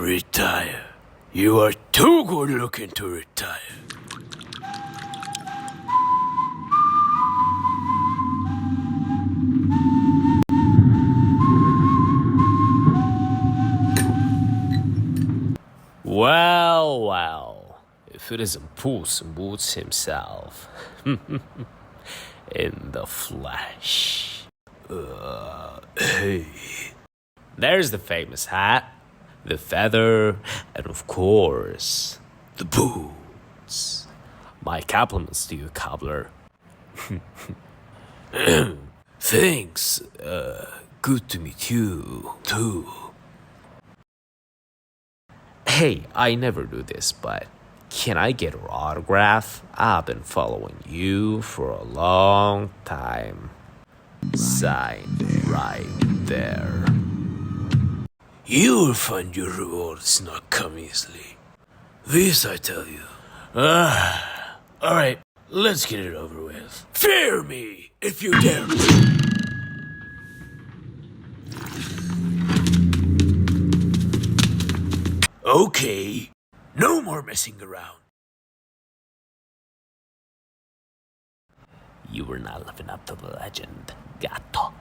Retire. You are too good looking to retire. Well, well, if it isn't Puss in Boots himself. In the flesh. Hey. There's the famous hat, the feather, and of course, The boots. my compliments to you, cobbler. Thanks. Good to meet you, too. Hey, I never do this, but can I get your autograph? I've been following you for a long time. Sign right there. You will find your rewards not come easily. This I tell you. Alright, let's get it over with. Fear me, if you dare. Okay, no more messing around. You were not living up to the legend, gato.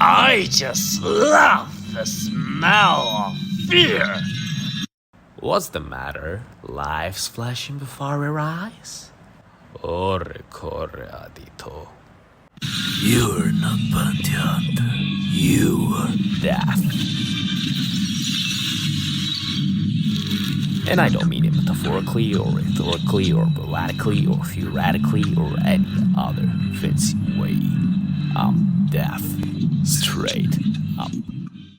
I just love the smell of fear. What's the matter? Life's flashing before our eyes? Orre corre adito. You're not bounty hunter. You are Death. And I don't mean it metaphorically or rhetorically or poetically or theoretically or any other fancy way. I'm death. Straight